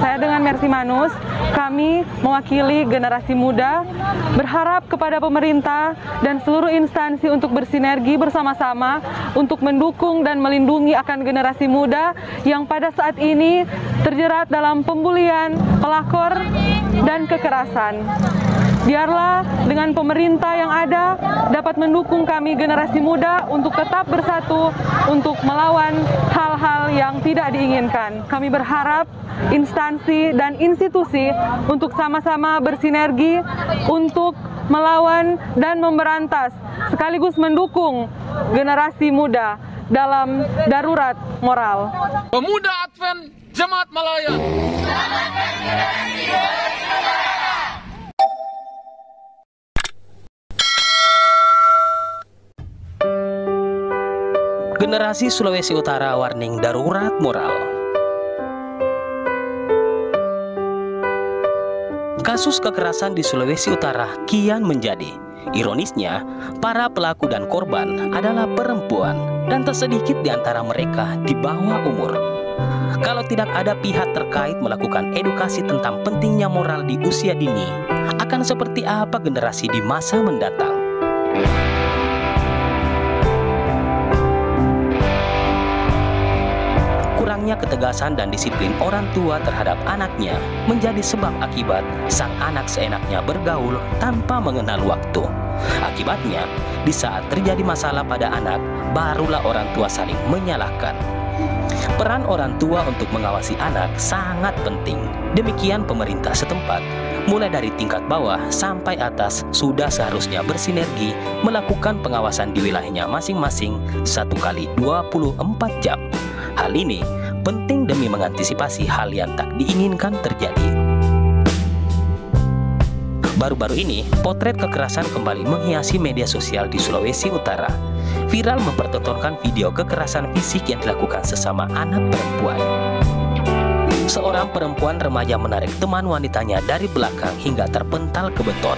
Saya dengan Mercy Manus, kami mewakili generasi muda berharap kepada pemerintah dan seluruh instansi untuk bersinergi bersama-sama untuk mendukung dan melindungi akan generasi muda yang pada saat ini terjerat dalam pembulian, pelakor, dan kekerasan. Biarlah dengan pemerintah yang ada dapat mendukung kami generasi muda untuk tetap bersatu untuk melawan hal-hal yang tidak diinginkan. Kami berharap instansi dan institusi untuk sama-sama bersinergi untuk melawan dan memberantas sekaligus mendukung generasi muda dalam darurat moral. Pemuda Advent Jemaat Malaya. Selamatkan generasi muda. Generasi Sulawesi Utara warning darurat moral. Kasus kekerasan di Sulawesi Utara kian menjadi. Ironisnya, para pelaku dan korban adalah perempuan dan tak sedikit di antara mereka di bawah umur. Kalau tidak ada pihak terkait melakukan edukasi tentang pentingnya moral di usia dini, akan seperti apa generasi di masa mendatang? Kurangnya ketegasan dan disiplin orang tua terhadap anaknya menjadi sebab akibat sang anak seenaknya bergaul tanpa mengenal waktu. Akibatnya, di saat terjadi masalah pada anak, barulah orang tua saling menyalahkan. Peran orang tua untuk mengawasi anak sangat penting. Demikian pemerintah setempat, mulai dari tingkat bawah sampai atas sudah seharusnya bersinergi melakukan pengawasan di wilayahnya masing-masing 1 kali 24 jam. Hal ini penting demi mengantisipasi hal yang tak diinginkan terjadi. Baru-baru ini, potret kekerasan kembali menghiasi media sosial di Sulawesi Utara. Viral mempertontonkan video kekerasan fisik yang dilakukan sesama anak perempuan. Seorang perempuan remaja menarik teman wanitanya dari belakang hingga terpental ke beton.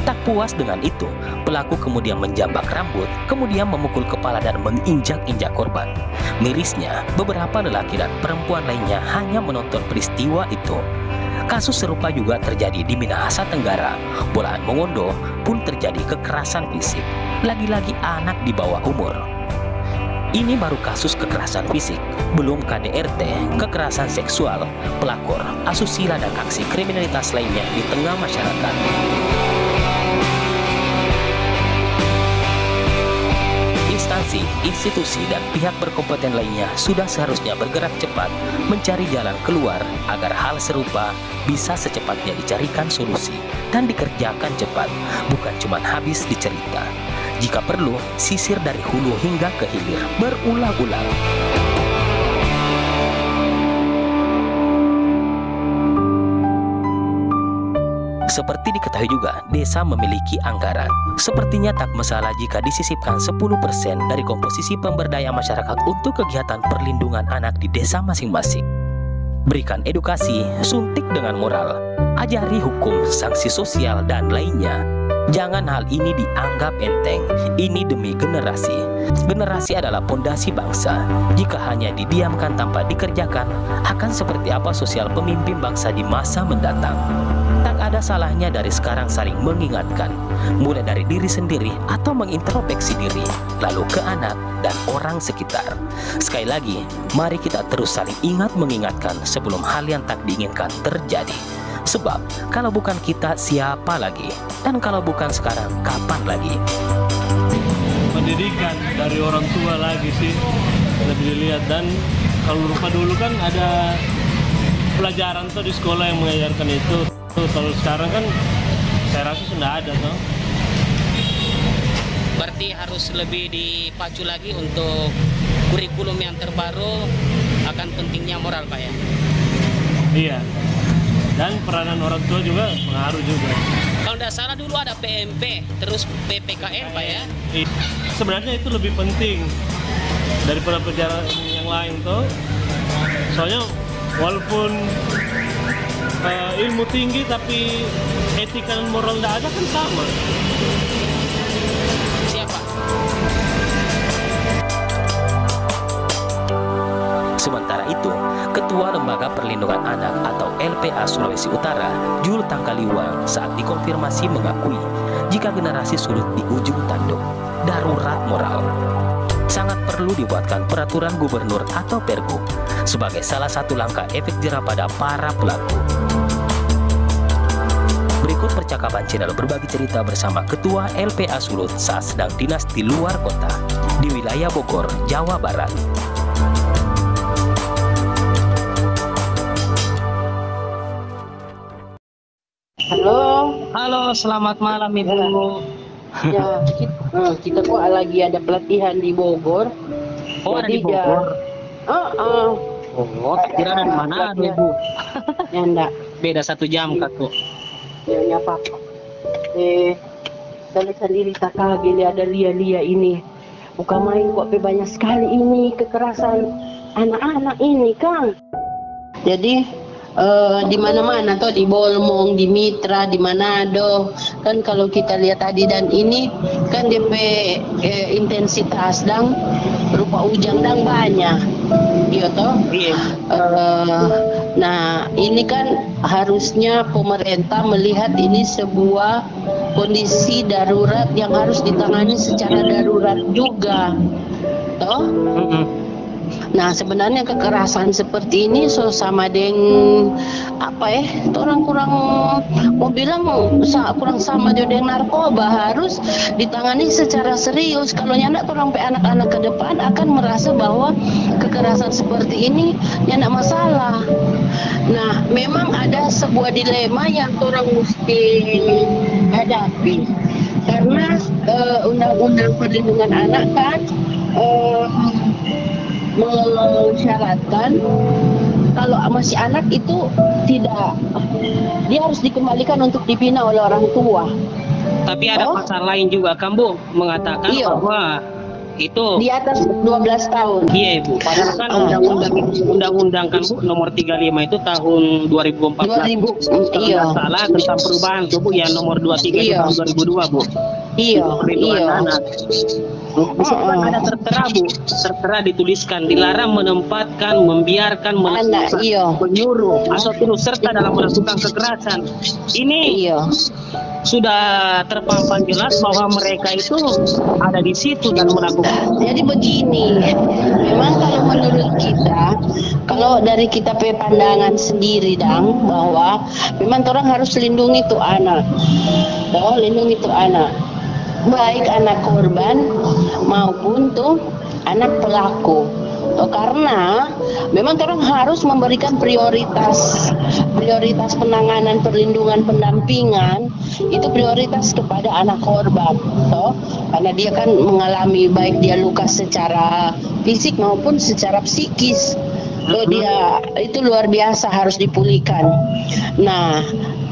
Tak puas dengan itu, pelaku kemudian menjambak rambut, kemudian memukul kepala dan menginjak-injak korban. Mirisnya, beberapa lelaki dan perempuan lainnya hanya menonton peristiwa itu. Kasus serupa juga terjadi di Minahasa Tenggara. Bolaan Mongondo pun terjadi kekerasan fisik, lagi-lagi anak di bawah umur. Ini baru kasus kekerasan fisik, belum KDRT, kekerasan seksual, pelakor, asusila dan aksi kriminalitas lainnya di tengah masyarakat. Instansi, institusi, dan pihak berkompeten lainnya sudah seharusnya bergerak cepat mencari jalan keluar agar hal serupa bisa secepatnya dicarikan solusi dan dikerjakan cepat, bukan cuma habis dicerita. Jika perlu, sisir dari hulu hingga ke hilir berulang-ulang. Seperti diketahui juga, desa memiliki anggaran. Sepertinya tak masalah jika disisipkan 10% dari komposisi pemberdayaan masyarakat untuk kegiatan perlindungan anak di desa masing-masing. Berikan edukasi, suntik dengan moral, ajari hukum, sanksi sosial, dan lainnya. Jangan hal ini dianggap enteng. Ini demi generasi. Generasi adalah pondasi bangsa. Jika hanya didiamkan tanpa dikerjakan, akan seperti apa sosial pemimpin bangsa di masa mendatang? Tak ada salahnya dari sekarang saling mengingatkan, mulai dari diri sendiri atau mengintrospeksi diri, lalu ke anak dan orang sekitar. Sekali lagi, mari kita terus saling ingat mengingatkan sebelum hal yang tak diinginkan terjadi. Sebab, kalau bukan kita, siapa lagi? Dan kalau bukan sekarang, kapan lagi? Pendidikan dari orang tua lagi sih, lebih dilihat. Dan kalau rupa dulu kan ada pelajaran tuh di sekolah yang mengajarkan itu. Kalau sekarang kan saya rasa sudah ada tuh. Berarti harus lebih dipacu lagi untuk kurikulum yang terbaru akan pentingnya moral, Pak ya? Iya. Dan peranan orang tua juga pengaruh juga. Kalau tidak salah dulu ada PMP, terus PPKN, Pak ya? Sebenarnya itu lebih penting daripada pelajaran yang lain tuh. Soalnya walaupun ilmu tinggi tapi etika dan moral tidak ada kan sama. Siapa? Sementara itu, Ketua Lembaga Perlindungan Anak atau LPA Sulawesi Utara, Jul Tangkaliwang, saat dikonfirmasi mengakui jika generasi sulut di ujung tanduk darurat moral. Sangat perlu dibuatkan peraturan gubernur atau pergub sebagai salah satu langkah efek jerah pada para pelaku. Berikut percakapan channel Berbagi Cerita bersama Ketua LPA Sulut saat sedang dinas di luar kota di wilayah Bogor, Jawa Barat. Halo, selamat malam Ibu. Ya, kita kok lagi ada pelatihan di Bogor. Oh, ada di Bogor. Oh, kira dari mana Ibu? Ya enggak. Beda 1 jam Kak. Ya apa? Saya sendiri tak kaget ada lia-lia ini. Bukan main kok banyak sekali ini kekerasan anak-anak ini, Kang. Jadi di mana-mana tuh di Bolmong, di Mitra, di Manado kan kalau kita lihat tadi dan ini kan DP intensitas dan rupa ujang dan banyak, iya toh. Iya. Nah ini kan harusnya pemerintah melihat ini sebuah kondisi darurat yang harus ditangani secara darurat juga, toh. Nah sebenarnya kekerasan seperti ini sama dengan orang kurang mau bilang kurang sama dengan narkoba, harus ditangani secara serius. Kalau nyandak orang anak-anak ke depan akan merasa bahwa kekerasan seperti ini nyandak masalah. Nah memang ada sebuah dilema yang orang mesti hadapi karena undang-undang perlindungan anak kan mensyaratkan kalau masih anak itu dia harus dikembalikan untuk dibina oleh orang tua. Tapi ada pasal lain juga kan Bu mengatakan bahwa itu di atas 12 tahun. Iya Ibu. Padahal kan undang-undang kan Bu nomor 35 itu tahun 2014. Iya. Salah tentang perubahan tuh Bu yang nomor 23 tahun 2002 Bu. Iya. Anak. Kan ada tertera dituliskan dilarang menempatkan, membiarkan, menyuruh atau turut serta dalam melakukan kekerasan. Ini sudah terpampang jelas bahwa mereka itu ada di situ dan melakukan. Jadi begini, memang kalau menurut kita, kalau dari kita pandangan sendiri bahwa memang orang harus lindungi tuh anak, lindungi tuh anak. Baik anak korban maupun tuh anak pelaku. Karena memang orang harus memberikan prioritas penanganan, perlindungan, pendampingan itu prioritas kepada anak korban, karena dia kan mengalami baik dia luka secara fisik maupun secara psikis. Dia itu luar biasa harus dipulihkan. Nah,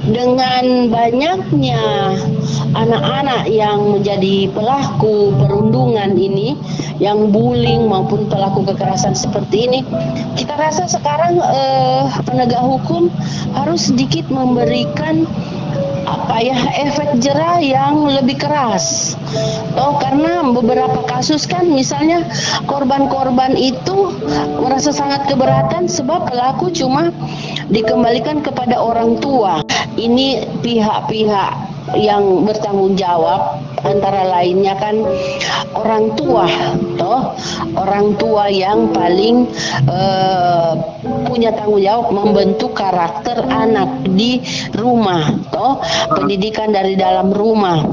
dengan banyaknya anak-anak yang menjadi pelaku perundungan ini, yang bullying maupun pelaku kekerasan seperti ini, kita rasa sekarang penegak hukum harus sedikit memberikan efek jerah yang lebih keras. Karena beberapa kasus kan misalnya korban-korban itu merasa sangat keberatan sebab pelaku cuma dikembalikan kepada orang tua. Ini pihak-pihak yang bertanggung jawab antara lainnya kan orang tua, orang tua yang paling punya tanggung jawab membentuk karakter anak di rumah, pendidikan dari dalam rumah.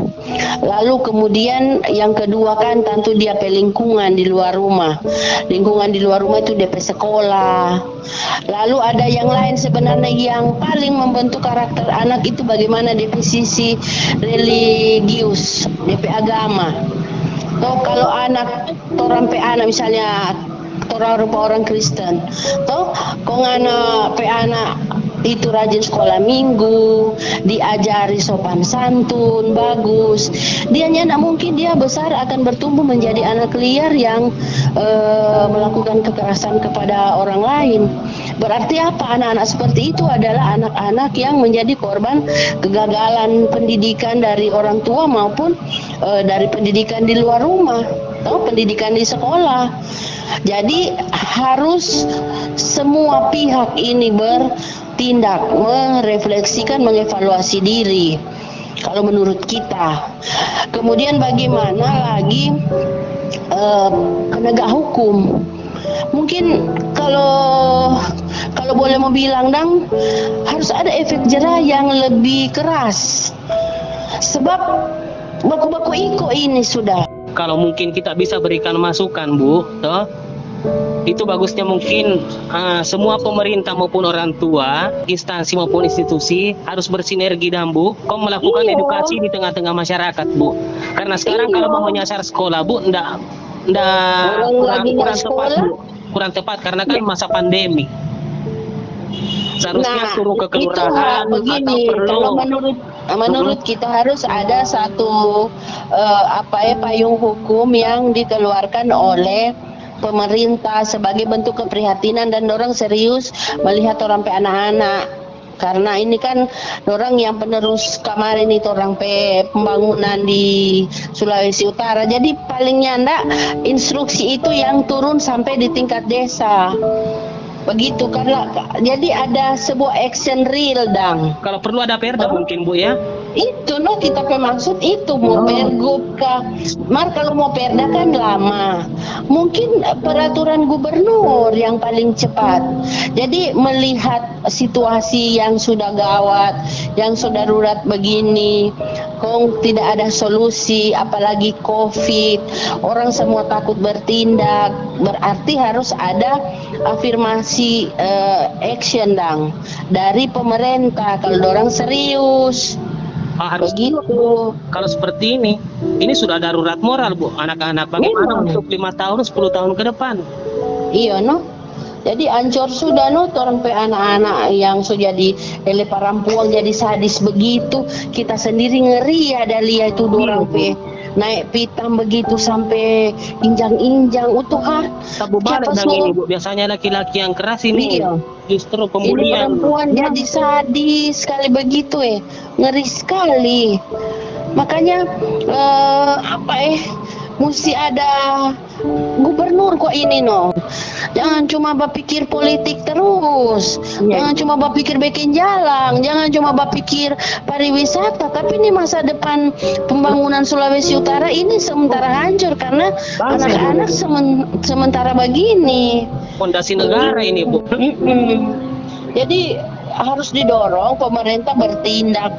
Lalu kemudian yang kedua kan tentu dia lingkungan di luar rumah. Lingkungan di luar rumah itu DP sekolah. Lalu ada yang lain sebenarnya yang paling membentuk karakter anak itu bagaimana DP sisi religius, DP agama. Kalau anak anak misalnya orang Kristen, anak itu rajin sekolah minggu, diajari sopan santun bagus, dia nggak mungkin dia besar akan bertumbuh menjadi anak liar yang melakukan kekerasan kepada orang lain. Berarti apa? Anak-anak seperti itu adalah anak-anak yang menjadi korban kegagalan pendidikan dari orang tua maupun dari pendidikan di luar rumah. pendidikan di sekolah. Jadi harus semua pihak ini bertindak, merefleksikan, mengevaluasi diri. Kalau menurut kita. Kemudian bagaimana lagi penegak hukum? Mungkin kalau boleh mau bilang, Dang, harus ada efek jera yang lebih keras. Sebab baku-baku iko ini sudah. Kalau mungkin kita bisa berikan masukan, Bu, toh, itu bagusnya mungkin semua pemerintah maupun orang tua, instansi maupun institusi harus bersinergi, dan Bu, kau melakukan edukasi di tengah-tengah masyarakat, Bu. Karena sekarang kalau mau menyasar sekolah, Bu, kurang tepat karena kan masa pandemi. Seharusnya turun ke kelurahan begini, kalau menurut kita harus ada satu payung hukum yang dikeluarkan oleh pemerintah sebagai bentuk keprihatinan, dan orang serius melihat orang pe anak-anak. Karena ini kan orang yang penerus kemarin itu orang pe pembangunan di Sulawesi Utara. Jadi paling nyanda instruksi itu yang turun sampai di tingkat desa. Begitu, karena jadi ada sebuah action real, Dang. Kalau perlu ada perda mungkin, Bu, ya. Itu kita maksud itu mau pergub kah? Kalau mau perda kan lama. Mungkin peraturan gubernur yang paling cepat. Jadi melihat situasi yang sudah gawat, yang sudah darurat begini, kok tidak ada solusi, apalagi COVID, orang semua takut bertindak, berarti harus ada afirmasi action, Dang, dari pemerintah kalau orang serius. Harus begitu. Kalau seperti ini sudah darurat moral, Bu. Anak-anak bagaimana untuk 5 tahun, 10 tahun ke depan? Iya, Jadi ancur sudah orang pe anak-anak yang sudah jadi parampuang, jadi sadis begitu. Kita sendiri ngeri ada lihat itu orang pe naik pitam begitu sampai injang-injang Sabu balik dan ini, Bu. Biasanya laki-laki yang keras ini justru pembulian. Ini perempuan jadi sadis sekali begitu ngeri sekali. Makanya mesti ada gubernur kok ini jangan cuma berpikir politik terus, jangan cuma berpikir bikin jalan, jangan cuma berpikir pariwisata, tapi ini masa depan pembangunan Sulawesi Utara ini sementara hancur karena anak-anak sementara begini. Fondasi negara ini, Bu. Jadi harus didorong pemerintah bertindak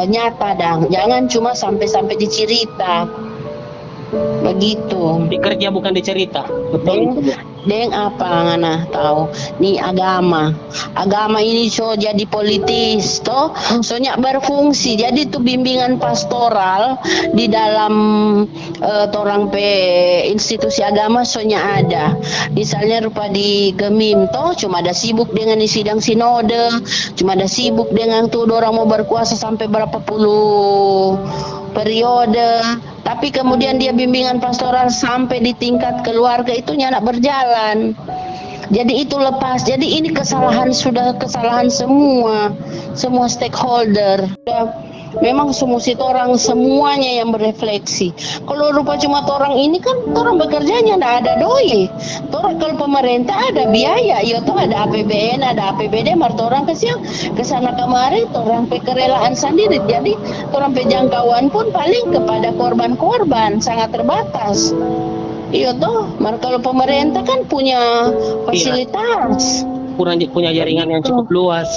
nyata, Dang. Jangan cuma sampai dicerita. Begitu. Dikerja bukan dicerita. Betul. Deng apa ngana tahu nih agama ini jadi politis soalnya berfungsi, jadi itu bimbingan pastoral di dalam torang pe institusi agama soalnya ada, misalnya rupa di Gemim cuma ada sibuk dengan di sidang sinode, cuma ada sibuk dengan tuh orang mau berkuasa sampai berapa puluh periode, tapi kemudian dia bimbingan pastoral sampai di tingkat keluarga itu nyana berjalan. Jadi itu lepas. Jadi ini kesalahan semua stakeholder. Memang semua orang semuanya yang berefleksi. Kalau rupa cuma orang ini kan orang bekerjanya tidak ada doi. Kalau pemerintah ada biaya, ada APBN, ada APBD, orang kesana kemari, orang kerelaan sendiri. Jadi orang jangkauan pun paling kepada korban-korban sangat terbatas. Kalau pemerintah kan punya fasilitas, punya jaringan yang cukup luas.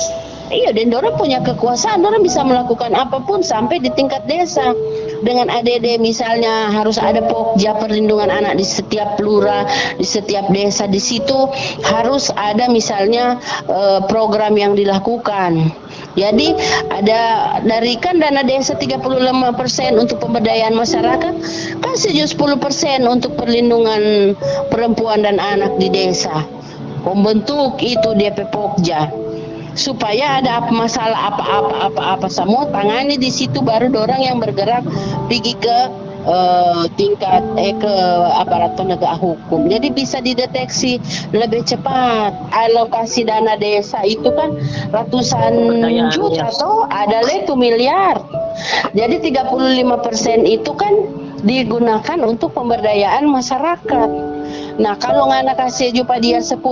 Dan orang punya kekuasaan, orang bisa melakukan apapun sampai di tingkat desa. Dengan ADD misalnya harus ada pokja perlindungan anak di setiap lurah, di setiap desa. Di situ harus ada misalnya program yang dilakukan. Jadi ada dari kan dana desa 35% untuk pemberdayaan masyarakat, kasih 10% untuk perlindungan perempuan dan anak di desa. Membentuk itu DP Pokja. Supaya ada masalah apa-apa semua tangani di situ, baru orang yang bergerak pergi ke tingkat ke aparat penegak hukum. Jadi bisa dideteksi lebih cepat. Alokasi dana desa itu kan ratusan juta ada itu miliar. Jadi 35% itu kan digunakan untuk pemberdayaan masyarakat. Nah, kalau ngana kasih juga dia 10%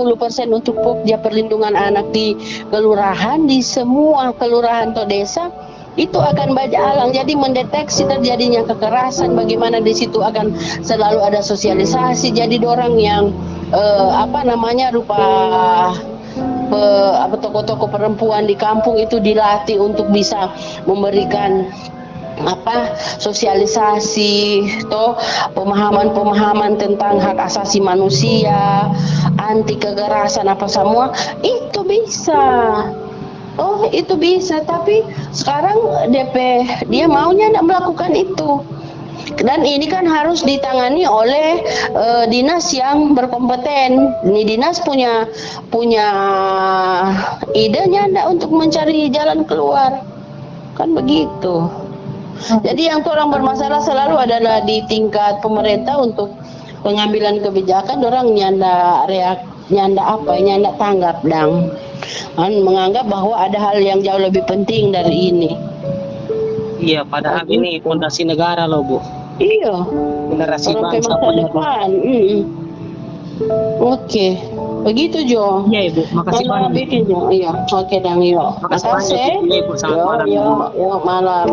untuk Pokja perlindungan anak di kelurahan, di semua kelurahan atau desa, itu akan berjalan. Jadi mendeteksi terjadinya kekerasan, bagaimana di situ akan selalu ada sosialisasi. Jadi orang yang tokoh-tokoh perempuan di kampung itu dilatih untuk bisa memberikan sosialisasi, pemahaman tentang hak asasi manusia, anti kekerasan apa semua itu bisa. Oh, itu bisa, tapi sekarang dia maunya tidak melakukan itu. Dan ini kan harus ditangani oleh dinas yang berkompeten. Ini dinas punya idenya untuk mencari jalan keluar. Kan begitu. Jadi yang orang bermasalah selalu adalah di tingkat pemerintah untuk pengambilan kebijakan. Orang nyanda tanggap dang. Menganggap bahwa ada hal yang jauh lebih penting dari ini. Iya, padahal ini fondasi negara loh, Bu. Iya. Generasi bangsa masa depan. Oke. Begitu Jo. Iya, Ibu. Makasih banyak. Iya. Oke, Dang. Yuk. Makasih banyak, Ibu. Selamat malam. Yuk, malam.